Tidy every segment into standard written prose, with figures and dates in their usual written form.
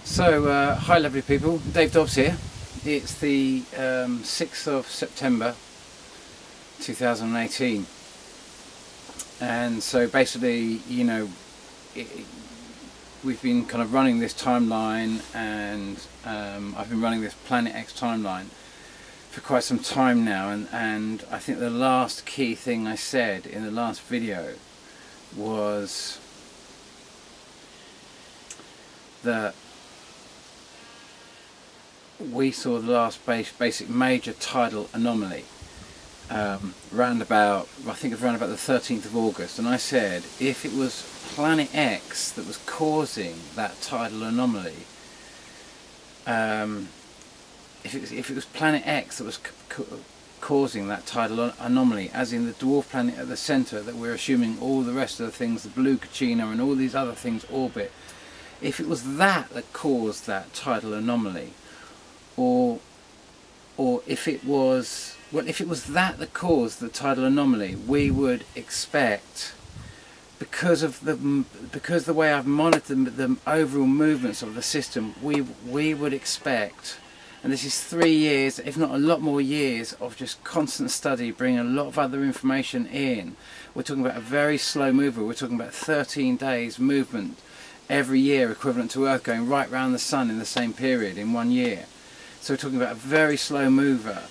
So, hi lovely people, Dave Dobbs here. It's the 6th of September 2018, and so basically, you know, we've been kind of running this timeline, and I've been running this Planet X timeline for quite some time now, and I think the last key thing I said in the last video was that we saw the last basic major tidal anomaly round about, I think it was around about the 13th of August, and I said if it was Planet X that was causing that tidal anomaly, if it was Planet X that was causing that tidal anomaly, as in the dwarf planet at the centre that we're assuming all the rest of the things, the blue Kachina and all these other things orbit, if it was that caused that tidal anomaly, or if it was, well, if it was that caused the tidal anomaly, we would expect, because the way I've monitored the overall movements of the system, we would expect, and this is 3 years, if not a lot more years, of just constant study, bringing a lot of other information in. We're talking about a very slow mover. We're talking about 13 days movement every year, equivalent to Earth going right round the Sun in the same period in 1 year. So we're talking about a very slow mover,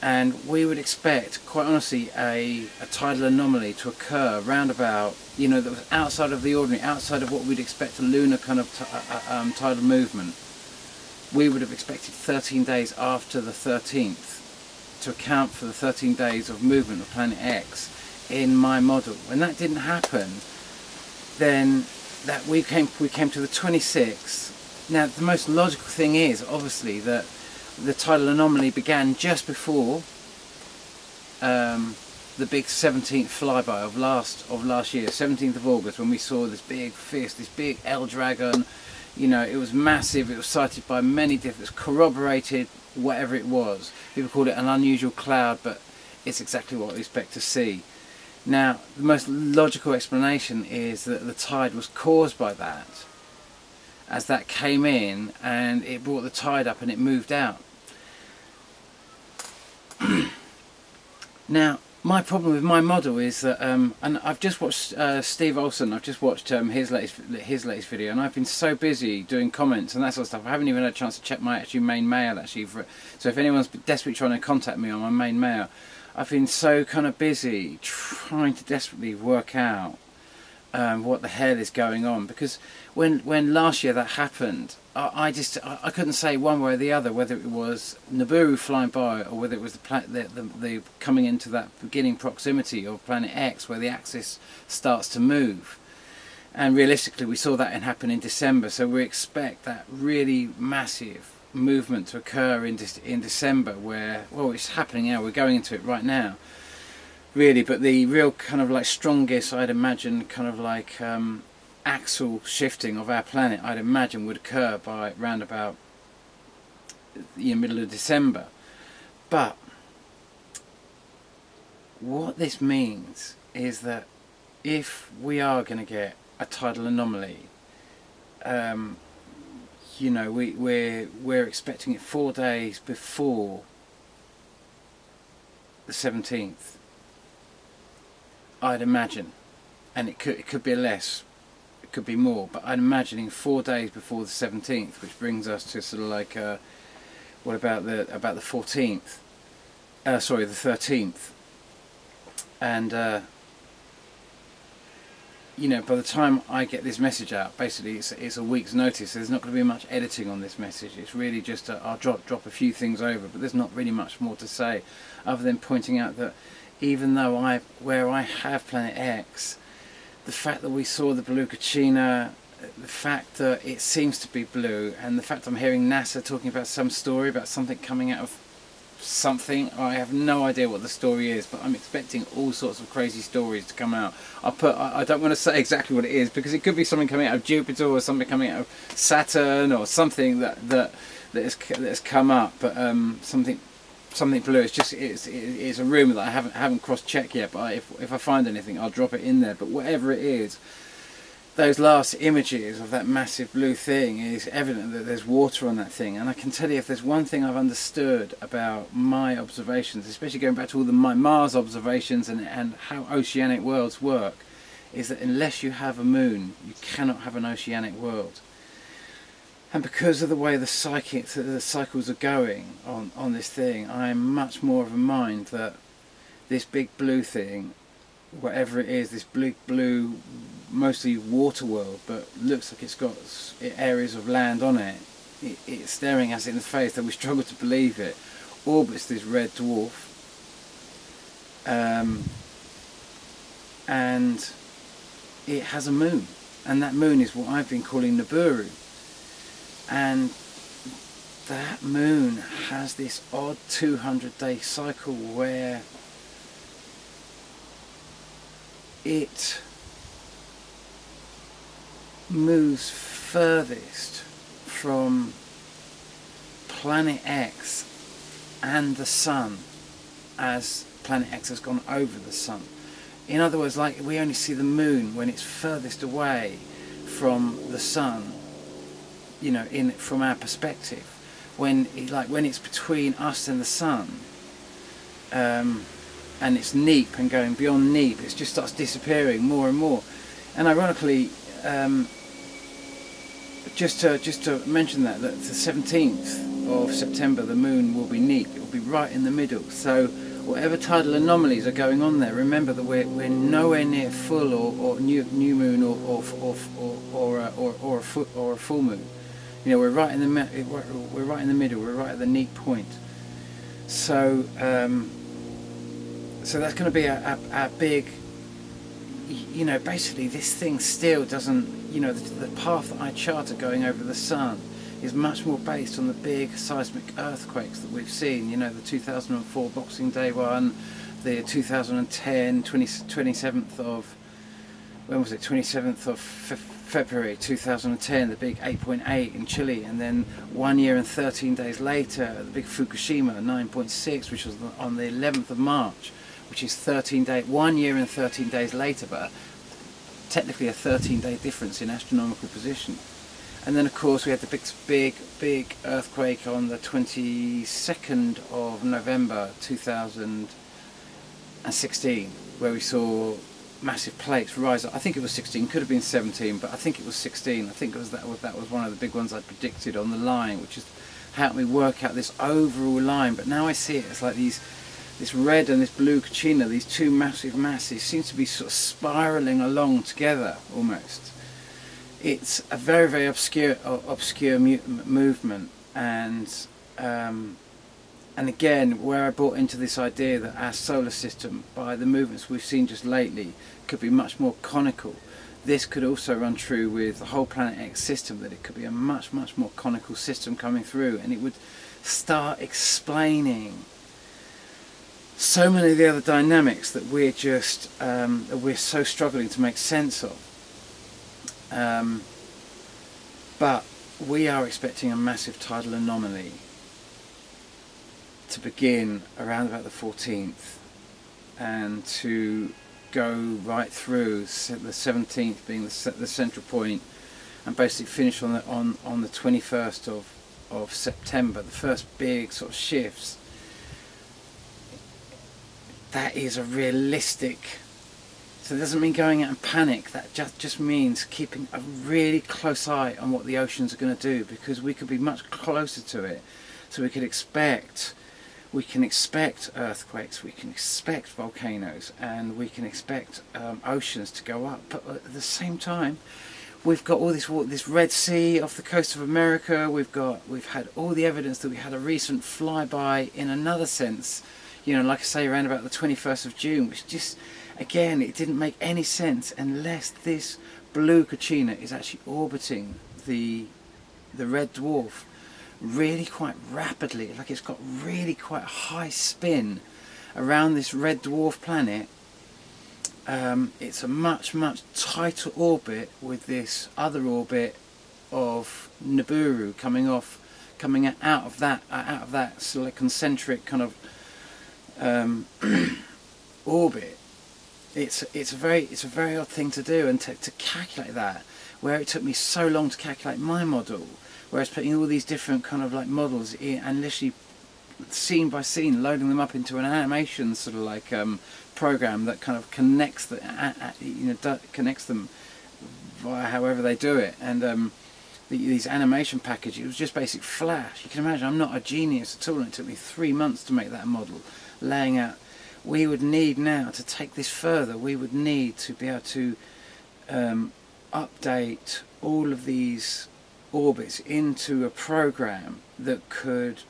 and we would expect, quite honestly, a tidal anomaly to occur round about, you know, that was outside of the ordinary, outside of what we'd expect a lunar kind of tidal movement. We would have expected 13 days after the 13th to account for the 13 days of movement of Planet X in my model. When that didn't happen, then that we came to the 26th. Now the most logical thing is obviously that the tidal anomaly began just before the big 17th flyby of last year, 17th of August, when we saw this big fist, this big L dragon. You know, it was massive. It was sighted by many different, it was corroborated, whatever it was. People called it an unusual cloud, but it's exactly what we expect to see. Now, the most logical explanation is that the tide was caused by that, as that came in and it brought the tide up and it moved out. Now, my problem with my model is that, and I've just watched Steve Olson. I've just watched his latest video, and I've been so busy doing comments and that sort of stuff, I haven't even had a chance to check my main mail actually. So if anyone's desperately trying to contact me on my main mail, I've been so kind of busy trying to desperately work out what the hell is going on, because when last year that happened, I couldn't say one way or the other whether it was Nibiru flying by or whether it was the coming into that beginning proximity of Planet X where the axis starts to move. And realistically we saw that happen in December, so we expect that really massive movement to occur in December, where, well, it's happening now, we're going into it right now really, but the real kind of like strongest, I'd imagine, kind of like axle shifting of our planet, I'd imagine, would occur by round about the middle of December. But what this means is that if we are going to get a tidal anomaly, you know, we're expecting it 4 days before the 17th, I'd imagine, and it could be less, it could be more, but I'm imagining 4 days before the 17th, which brings us to sort of like what about the 14th? Sorry, the 13th, and you know, by the time I get this message out, basically it's a week's notice. There's not going to be much editing on this message. It's really just I'll drop a few things over, but there's not really much more to say other than pointing out that even though where I have Planet X, the fact that we saw the blue Kachina, the fact that it seems to be blue, and the fact I'm hearing NASA talking about some story about something coming out of something, I have no idea what the story is, but I'm expecting all sorts of crazy stories to come out. I don't want to say exactly what it is, because it could be something coming out of Jupiter or something coming out of Saturn or something that has come up, but something blue. It's a rumour that I haven't cross-checked yet, but if I find anything I'll drop it in there. But whatever it is, those last images of that massive blue thing, it's evident that there's water on that thing. And I can tell you, if there's one thing I've understood about my observations, especially going back to all my Mars observations and how oceanic worlds work, is that unless you have a moon, you cannot have an oceanic world. And because of the way the cycles are going on this thing, I am much more of a mind that this big blue thing, whatever it is, this big blue, mostly water world, but looks like it's got areas of land on it, it's staring us in the face, that we struggle to believe it, orbits this red dwarf, and it has a moon, and that moon is what I've been calling Nibiru. And that moon has this odd 200-day cycle where it moves furthest from planet X and the Sun as planet X has gone over the Sun. In other words, like, we only see the moon when it's furthest away from the Sun, you know, from our perspective. When it's between us and the Sun, and it's neap and going beyond neap, it just starts disappearing more and more. And ironically, just to mention that the 17th of September the moon will be neap. It will be right in the middle. So whatever tidal anomalies are going on there, remember that we're nowhere near full or new moon or a full moon. You know, we're right in the middle. We're right at the neap point. So so that's going to be a big, you know, basically this thing still doesn't, you know, the path that I charted going over the Sun is much more based on the big seismic earthquakes that we've seen. You know, the 2004 Boxing Day one, the 2010 27th of, when was it, 27th of February 2010, the big 8.8 in Chile, and then 1 year and 13 days later the big Fukushima 9.6, which was on the 11th of March, which is 1 year and 13 days later, but technically a 13-day difference in astronomical position. And then of course we had the big earthquake on the 22nd of November 2016, where we saw massive plates rise up. I think it was 16, could have been 17, but I think it was 16. I think that was one of the big ones I predicted on the line, which is helped me work out this overall line. But now I see it as like this red and this blue Kachina, these two massive masses seem to be sort of spiraling along together almost. It's a very, very obscure movement, and again, where I brought into this idea that our solar system, by the movements we've seen just lately, could be much more conical. This could also run true with the whole Planet X system, that it could be a much, much more conical system coming through, and it would start explaining so many of the other dynamics that we're just we're so struggling to make sense of. But we are expecting a massive tidal anomaly to begin around about the 14th and to go right through, the 17th being the central point, and basically finish on the 21st of September, the first big sort of shifts. That is a realistic, so it doesn't mean going out in panic, that just means keeping a really close eye on what the oceans are going to do, because we could be much closer to it. So we can expect earthquakes, we can expect volcanoes, and we can expect oceans to go up. But at the same time, we've got all this Red Sea off the coast of America. We've had all the evidence that we had a recent flyby in another sense, you know, like I say, around about the 21st of June, which just, again, it didn't make any sense unless this blue Kachina is actually orbiting the red dwarf really quite rapidly. Like, it's got really quite a high spin around this red dwarf planet. It's a much tighter orbit with this other orbit of Nibiru coming out of that sort of concentric kind of orbit. it's a very odd thing to do, and to calculate that, where it took me so long to calculate my model, whereas putting all these different kind of like models in, and literally scene by scene loading them up into an animation sort of like program that kind of connects connects them via however they do it, and these animation packages, it was just basic Flash. You can imagine I'm not a genius at all, and it took me 3 months to make that model, laying out. We would need now to take this further, we would need to be able to update all of these orbits into a program that could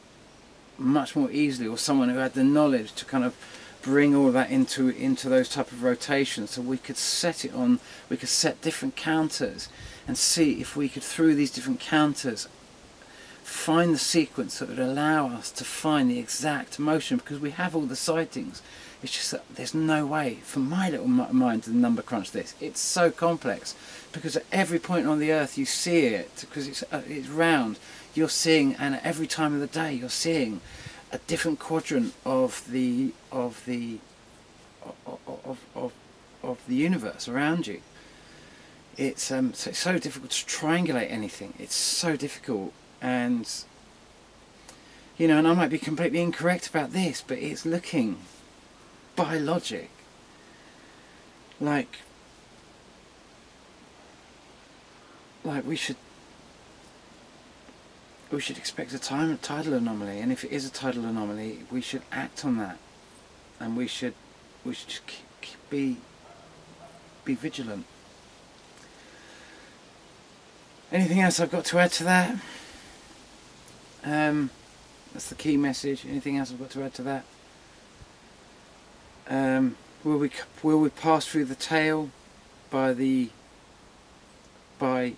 much more easily, or someone who had the knowledge to kind of bring all of that into those type of rotations, so we could set it on, we could set different counters and see if we could, through these different counters, find the sequence that would allow us to find the exact motion, because we have all the sightings. It's just that there's no way for my little mind to number crunch this. It's so complex, because at every point on the earth you see it, because it's round, you're seeing, and at every time of the day you're seeing a different quadrant of the universe around you. It's so difficult to triangulate anything. It's so difficult, and you know, and I might be completely incorrect about this, but it's looking, by logic, like we should expect a tidal anomaly, and if it is a tidal anomaly, we should act on that, and we should just be vigilant. Anything else I've got to add to that? That's the key message. Anything else I've got to add to that? Will we pass through the tail by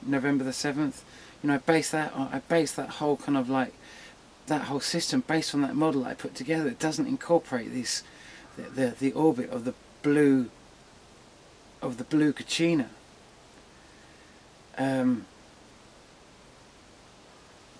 November the 7th? You know, I base that whole kind of like that whole system based on that model that I put together. It doesn't incorporate this the orbit of the blue Kachina.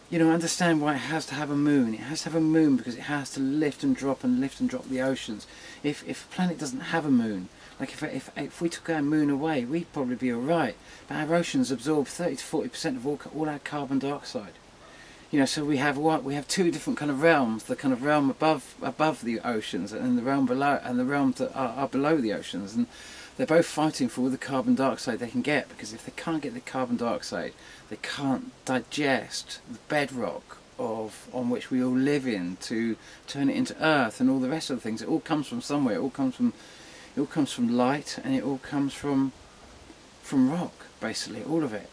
You know, understand why it has to have a moon. It has to have a moon because it has to lift and drop the oceans. If a planet doesn't have a moon, like if we took our moon away, we'd probably be alright. But our oceans absorb 30 to 40% of all our carbon dioxide. You know, so we have two different kind of realms: the kind of realm above the oceans, and the realm below, and the realms that are below the oceans. And they're both fighting for all the carbon dioxide they can get, because if they can't get the carbon dioxide, they can't digest the bedrock on which we all live in to turn it into earth and all the rest of the things. It all comes from somewhere. It all comes from light, and it all comes from rock, basically, all of it.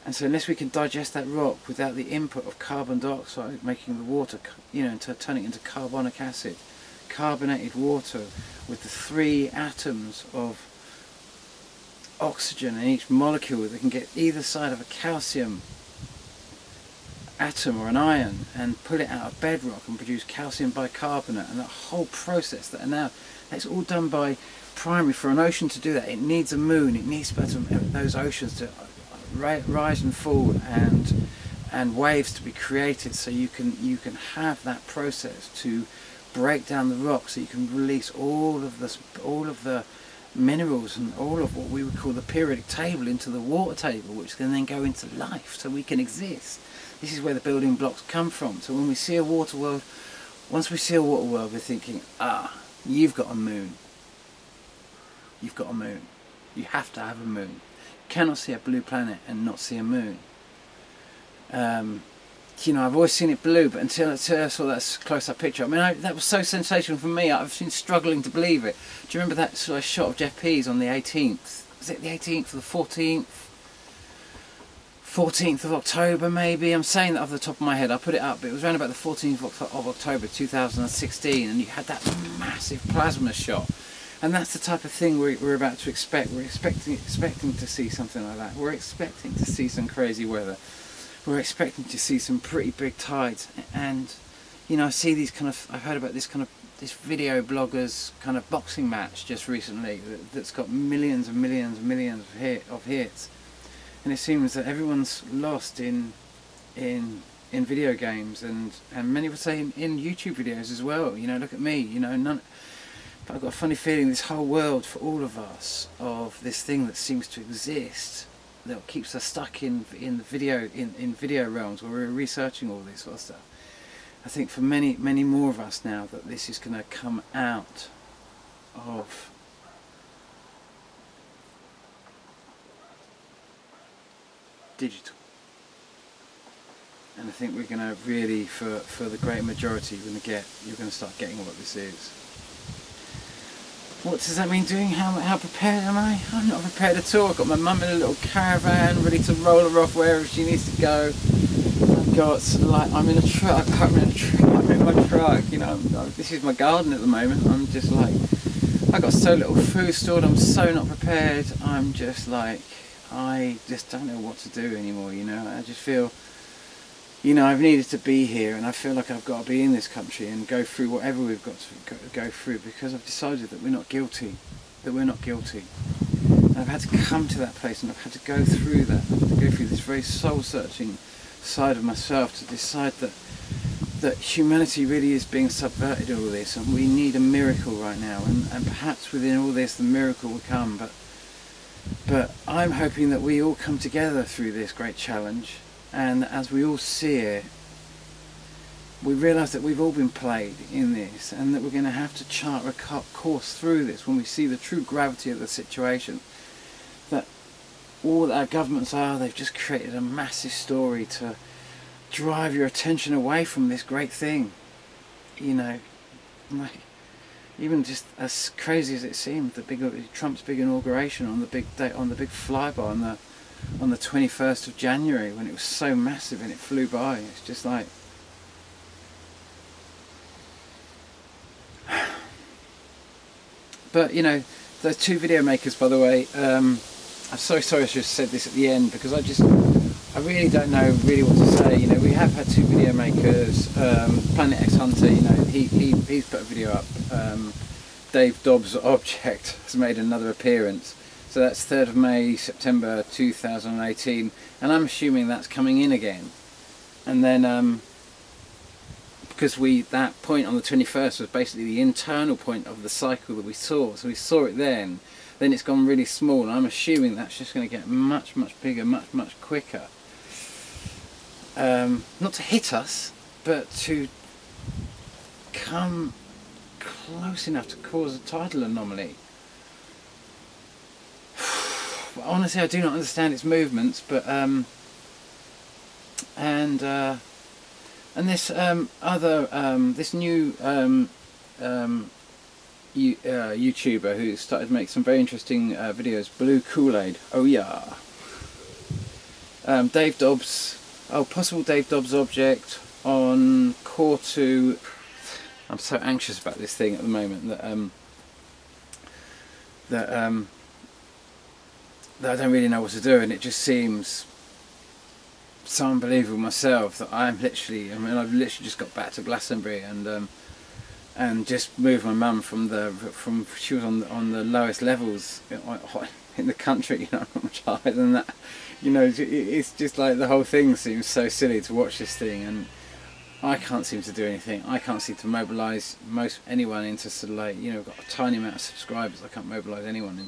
And so unless we can digest that rock without the input of carbon dioxide, making the water, you know, turning it into carbonic acid, carbonated water with the 3 atoms of oxygen in each molecule that can get either side of a calcium atom or an ion and pull it out of bedrock and produce calcium bicarbonate, and that whole process that's all done by primary. For an ocean to do that, it needs a moon. It needs those oceans to rise and fall, and waves to be created, so you can have that process to break down the rock, so you can release all of the minerals and all of what we would call the periodic table into the water table, which can then go into life, so we can exist. This is where the building blocks come from. So when we see a water world, once we see a water world, we're thinking, you've got a moon. You've got a moon. You have to have a moon. You cannot see a blue planet and not see a moon. You know, I've always seen it blue, but until I saw that close-up picture, I mean, that was so sensational for me. I've been struggling to believe it. Do you remember that sort of shot of Jeff Pease on the 18th? Was it the 18th or the 14th? 14th of October, maybe. I'm saying that off the top of my head. I put it up, but it was around about the 14th of October 2016, and you had that massive plasma shot. And that's the type of thing we're about to expect. We're expecting to see something like that. We're expecting to see some crazy weather. We're expecting to see some pretty big tides. And you know, I've heard about this video blogger's kind of boxing match just recently that's got millions and millions and millions of hits. And it seems that everyone's lost in video games, and many would say in YouTube videos as well. You know, look at me. You know, But I've got a funny feeling this whole world for all of us, of this thing that seems to exist, that keeps us stuck in the video realms where we're researching all this sort of stuff. I think for many more of us now that this is going to come out of digital. And I think we're going to really, for the great majority, you're going to start getting what this is. What does that mean doing? How prepared am I? I'm not prepared at all. I've got my mum in a little caravan ready to roll her off wherever she needs to go. I've got sort of like, I'm in my truck, you know, this is my garden at the moment. I'm just like, I've got so little food stored, I'm so not prepared. I'm just like, I just don't know what to do anymore, you know. I just feel, you know, I've needed to be here, and I feel like I've got to be in this country and go through whatever we've got to go through, because I've decided that we're not guilty, And I've had to come to that place, and I've had to go through that. I've had to go through this very soul-searching side of myself to decide that humanity really is being subverted in all this, and we need a miracle right now, and perhaps within all this the miracle will come, but I'm hoping that we all come together through this great challenge, and as we all see it, we realise that we've all been played in this, and that we're going to have to chart a course through this when we see the true gravity of the situation. That all that our governments are, they've just created a massive story to drive your attention away from this great thing. You know, like, even just as crazy as it seemed, Trump's big inauguration on the big day, on the big flyby on the 21st of January, when it was so massive and it flew by. It's just like, but you know, those two video makers, by the way, I'm so sorry I should have said this at the end, because I really don't know really what to say. You know, we have had two video makers, Planet X Hunter, you know, he's put a video up. Dave Dobbs Object has made another appearance. So that's 3rd of May, September 2018, and I'm assuming that's coming in again. And then, because that point on the 21st was basically the internal point of the cycle that we saw, so we saw it then it's gone really small, and I'm assuming that's just going to get much bigger, much quicker. Not to hit us, but to come close enough to cause a tidal anomaly. Honestly, I do not understand its movements, but and this this new YouTuber who started to make some very interesting videos, Blue Kool-Aid. Oh yeah. Dave Dobbs. Oh, possible Dave Dobbs Object on Core 2. I'm so anxious about this thing at the moment that I don't really know what to do, and it just seems so unbelievable myself that I've literally just got back to Glastonbury and just moved my mum from she was on the lowest levels in the country, you know, much higher than that. You know, it's just like the whole thing seems so silly to watch this thing, and I can't seem to do anything. I can't seem to mobilise anyone into sort of like, you know, got a tiny amount of subscribers. I can't mobilise anyone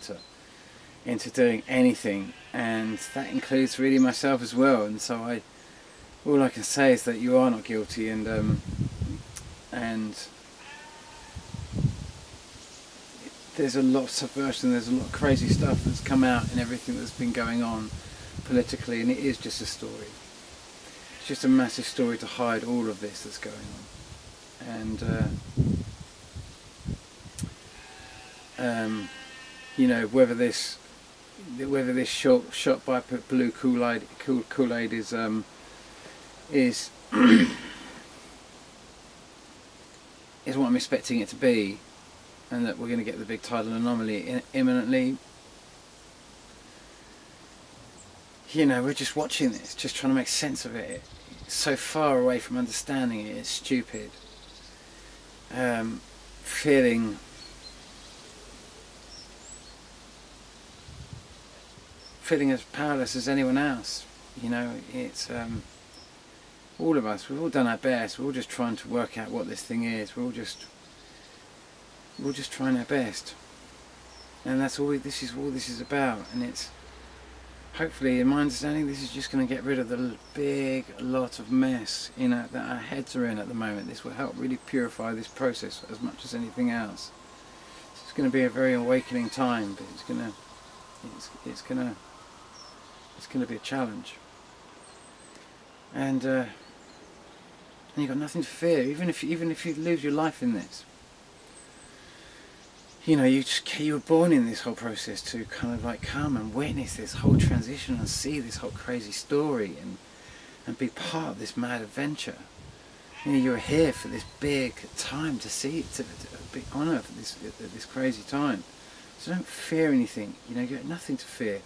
into doing anything, and that includes really myself as well. And so all I can say is that you are not guilty, and there's a lot of subversion, there's a lot of crazy stuff that's come out in everything that's been going on politically, and it is just a story. It's just a massive story to hide all of this that's going on. And you know, whether this shot by Blue Kool-Aid is is what I'm expecting it to be, and that we're going to get the big tidal anomaly imminently. You know, we're just watching this, just trying to make sense of it. It's so far away from understanding it, it's stupid. Feeling as powerless as anyone else. You know, it's all of us, we've all done our best, we're all just trying to work out what this thing is, we're all just we're all just trying our best, and that's all this is about. And it's hopefully, in my understanding, this is just going to get rid of the big lot of mess that our heads are in at the moment. This will help really purify this process as much as anything else. It's going to be a very awakening time, but it's going to be a challenge. And you've got nothing to fear, even if you lose your life in this. You know, you were born in this whole process to kind of like come and witness this whole transition and see this whole crazy story and be part of this mad adventure. You know, you're here for this big time to see it, to be on Earth at this crazy time. So don't fear anything. You know, you have nothing to fear.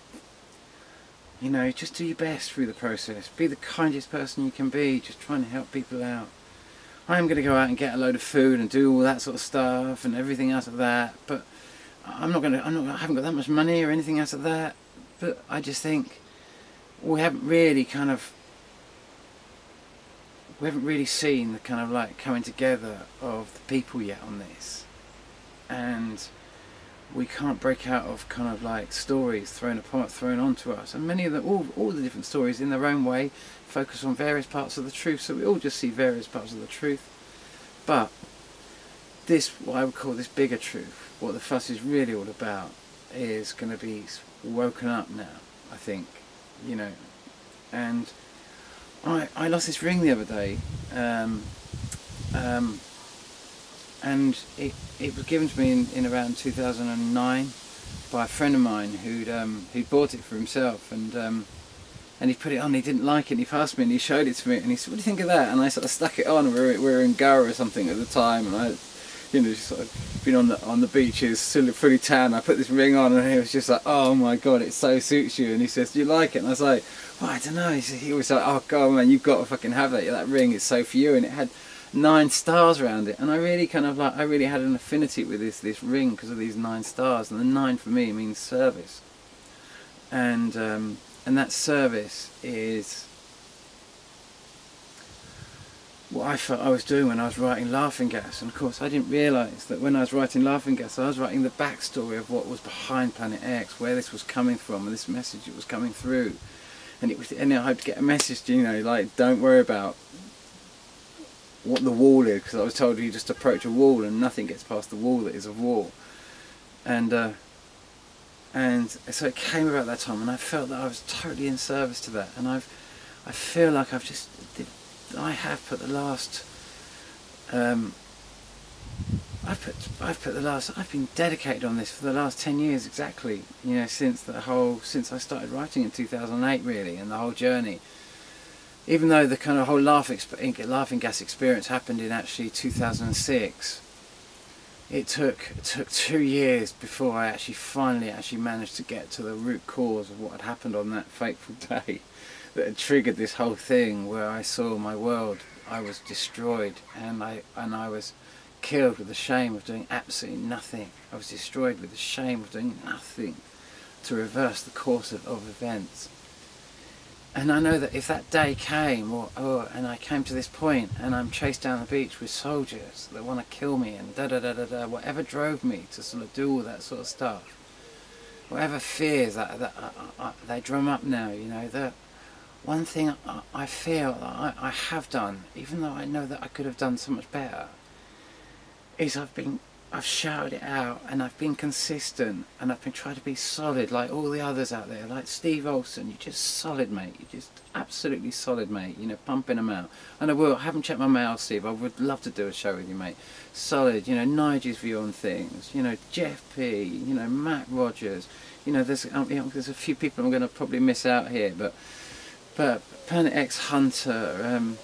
You know, just do your best through the process. Be the kindest person you can be, just trying to help people out. I'm going to go out and get a load of food and do all that sort of stuff and everything else of that, but I haven't got that much money or anything else of that. But I just think we haven't really seen the kind of like coming together of the people yet on this, and we can't break out of kind of like stories thrown onto us, and many of them, all the different stories in their own way, focus on various parts of the truth, so we all just see various parts of the truth. But this, what I would call this bigger truth, what the fuss is really all about, is going to be woken up now, I think, you know. And I lost this ring the other day, and it was given to me in around 2009 by a friend of mine who'd bought it for himself, and he put it on. He didn't like it, and he passed me and he showed it to me, and he said, "What do you think of that?" And I sort of stuck it on. We were in Goa or something at the time, and I, you know, just sort of been on the beaches, still fully tan. I put this ring on, and he was just like, "Oh my god, it so suits you." And he says, "Do you like it?" And I was like, "Well, I don't know." He was like, "Oh god, man, you've got to fucking have that. That ring is so for you." And it had 9 stars around it, and I really had an affinity with this ring because of these 9 stars, and the 9 for me means service, and that service is what I felt I was doing when I was writing Laughing Gas. And of course I didn't realise that when I was writing Laughing Gas I was writing the backstory of what was behind Planet X, where this was coming from, and this message that was coming through. And I hoped to get a message, you know, like, don't worry about what the wall is, because I was told you just approach a wall and nothing gets past the wall that is a wall. And so it came about that time, and I felt that I was totally in service to that. And I feel like I've been dedicated on this for the last 10 years exactly, you know, since I started writing in 2008 really, and the whole journey. Even though the kind of whole Laughing Gas experience happened in actually 2006, it took 2 years before I finally managed to get to the root cause of what had happened on that fateful day that had triggered this whole thing, where I saw my world, I was destroyed, and I was killed with the shame of doing absolutely nothing. I was destroyed with the shame of doing nothing to reverse the course of events. And I know that if that day came, and I came to this point, and I'm chased down the beach with soldiers that want to kill me, and whatever drove me to sort of do all that sort of stuff, whatever fears that they drum up now, you know, that one thing I feel that I have done, even though I know that I could have done so much better, is I've shouted it out, and I've been consistent, and I've been trying to be solid like all the others out there, like Steve Olsen. You're just solid, mate. You're just absolutely solid, mate. You know, pumping them out. And I haven't checked my mail, Steve. I would love to do a show with you, mate. Solid. You know, Nigel's view on things. You know, Jeff P. You know, Matt Rogers. You know, there's a few people I'm going to probably miss out here, but Planet X Hunter.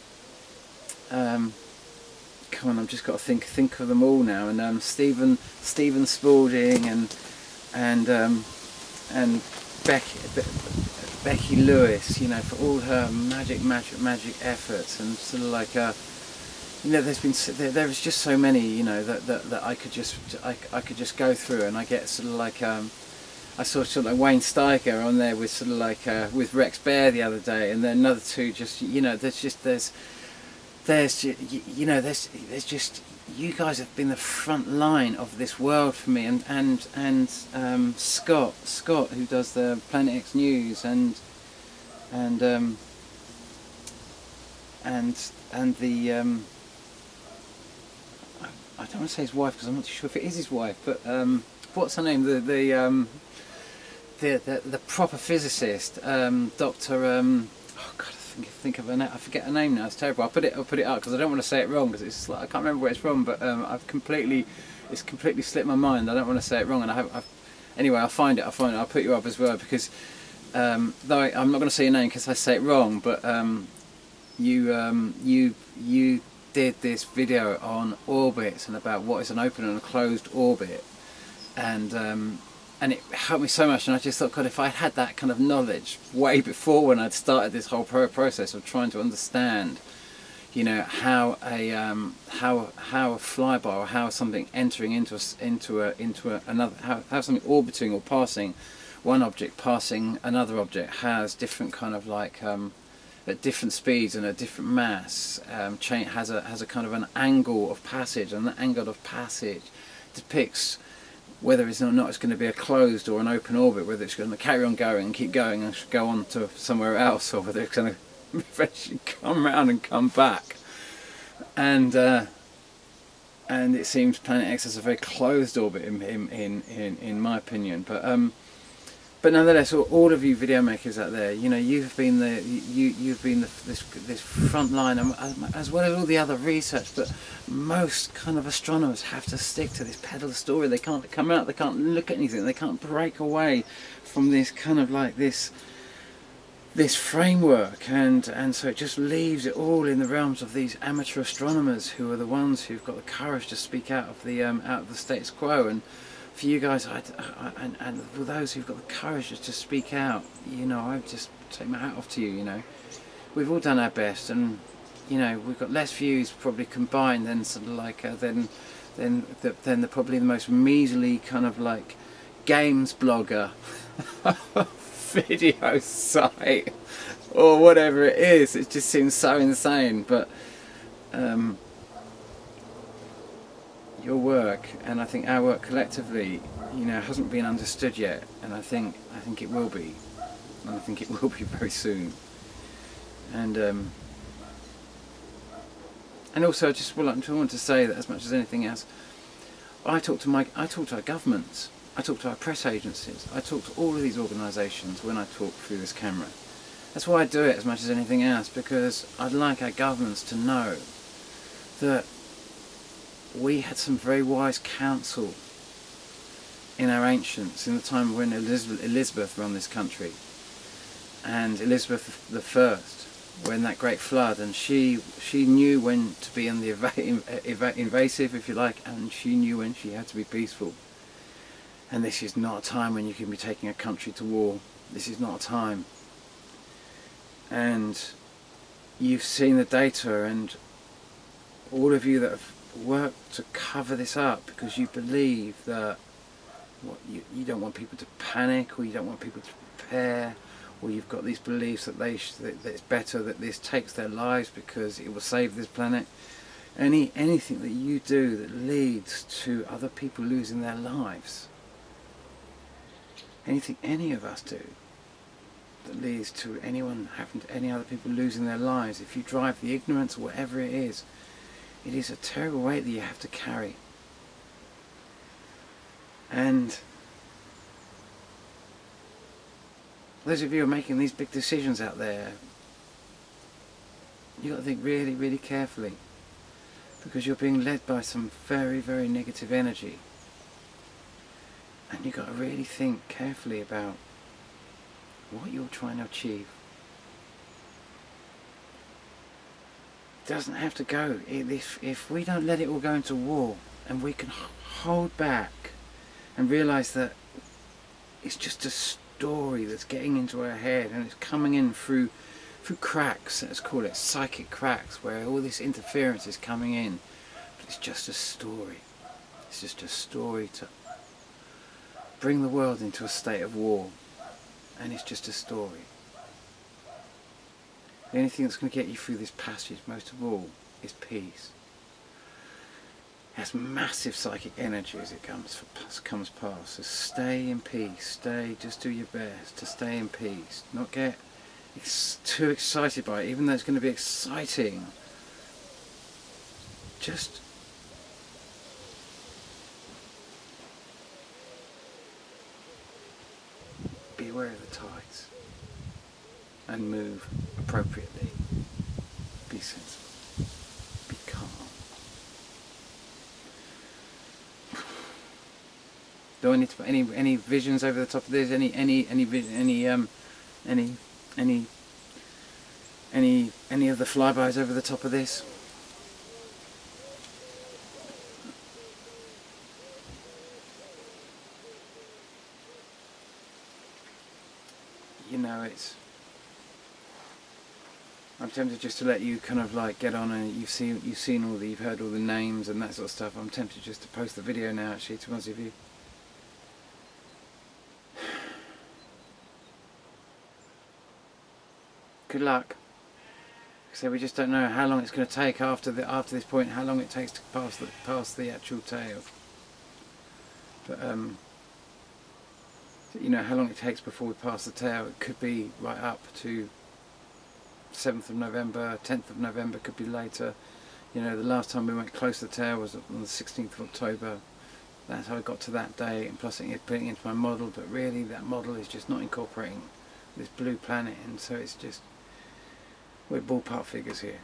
Come on, I've just got to think of them all now. And Stephen Spalding and Becky Lewis, you know, for all her magic efforts, and sort of like you know, there's just so many, you know, that I could just go through, and I get sort of like I saw sort of like Wayne Steiger on there with sort of like with Rex Bear the other day, and then another two, just, you know, there's you know, there's just, you guys have been the front line of this world for me, and Scott, who does the Planet X News, and the I don't want to say his wife because I'm not too sure if it is his wife, but what's her name? The proper physicist, Dr. Oh God, think of her name. I forget her name now. It's terrible. I'll put it up because I don't want to say it wrong, because it's like, I can't remember where it's from, but it's completely slipped my mind. I don't want to say it wrong, and anyway, I'll find it. I'll put you up as well, because though I'm not going to say your name because I say it wrong, but you did this video on orbits and about what is an open and a closed orbit, and it helped me so much. And I just thought, God, if I had that kind of knowledge way before, when I'd started this whole process of trying to understand, you know, how a flyby, or how something entering into another, how something orbiting or passing one object, passing another object, has different kind of like at different speeds and at different mass, has a kind of an angle of passage, and that angle of passage depicts whether it's not it's going to be a closed or an open orbit, whether it's going to carry on going and keep going and go on to somewhere else, or whether it's going to eventually come round and come back. And it seems Planet X has a very closed orbit in my opinion, but nonetheless, all of you video makers out there, you know, you've been this front line, as well as all the other research. But most kind of astronomers have to stick to this pedal story. They can't come out. They can't look at anything. They can't break away from this kind of like this framework, and so it just leaves it all in the realms of these amateur astronomers, who are the ones who've got the courage to speak out of the status quo. And for you guys, and for those who've got the courage just to speak out, you know, I just take my hat off to you. You know, we've all done our best, and you know, we've got less views probably combined than sort of like than probably the most measly kind of like games blogger video site or whatever it is. It just seems so insane, but your work, and I think our work collectively, you know, hasn't been understood yet, and I think it will be, and I think it will be very soon. And also, I just want to say that, as much as anything else, I talk to our governments, I talk to our press agencies, I talk to all of these organisations when I talk through this camera. That's why I do it as much as anything else, because I'd like our governments to know that we had some very wise counsel in our ancients, in the time when Elizabeth run this country, and Elizabeth I, when that great flood, and she knew when to be in the invasive, if you like, and she knew when she had to be peaceful. And this is not a time when you can be taking a country to war. This is not a time. And you've seen the data, and all of you that have worked to cover this up, because you believe that you don't want people to panic, or you don't want people to prepare, or you've got these beliefs that that it's better that this takes their lives because it will save this planet. Anything that you do that leads to other people losing their lives, anything any of us do that leads to any other people losing their lives, if you drive the ignorance or whatever it is a terrible weight that you have to carry. And those of you who are making these big decisions out there, you've got to think really, really carefully, because you're being led by some very, very negative energy. And you've got to really think carefully about what you're trying to achieve. It doesn't have to go. If we don't let it all go into war, and we can hold back and realise that it's just a story that's getting into our head, and it's coming in through cracks, let's call it psychic cracks, where all this interference is coming in, but it's just a story. It's just a story to bring the world into a state of war, and it's just a story. The only thing that's going to get you through this passage, most of all, is peace. It has massive psychic energy as it comes past. So stay in peace. Just do your best to stay in peace. Not get too excited by it, even though it's going to be exciting. Just be aware of the tides and move appropriately. Be sensible. Be calm. Do I need to put any visions over the top of this? Any of the flybys over the top of this? You know, I'm tempted just to let you kind of like get on, and you've seen all you've heard all the names and that sort of stuff. I'm tempted just to post the video now, actually, to be honest with you. Good luck. So we just don't know how long it's going to take after this point, how long it takes to pass the actual tail. But you know how long it takes before we pass the tail. It could be right up to 7th of November, 10th of November, could be later. You know, the last time we went close to the tail was on the 16th of October. That's how I got to that day, and plus putting it into my model, but really that model is just not incorporating this blue planet, and so it's just, we're ballpark figures here.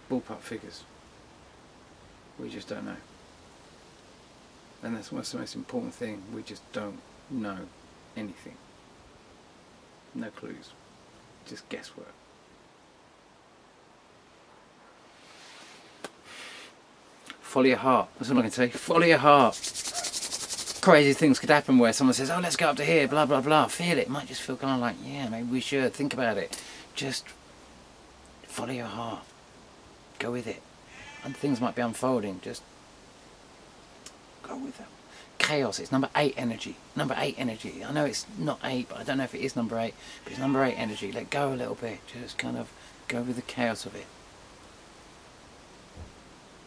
Ballpark figures. We just don't know. And that's what's the most important thing. We just don't know anything. No clues. Just guesswork. Follow your heart. That's all I can say. Follow your heart. Crazy things could happen where someone says, oh, let's go up to here, blah, blah, blah. Feel it. Might just feel kind of like, yeah, maybe we should. Think about it. Just follow your heart. Go with it. And things might be unfolding. Just go with them. Chaos. It's number 8 energy. Number 8 energy. I know it's not 8, but I don't know if it is number 8. But it's number 8 energy. Let go a little bit. Just kind of go with the chaos of it.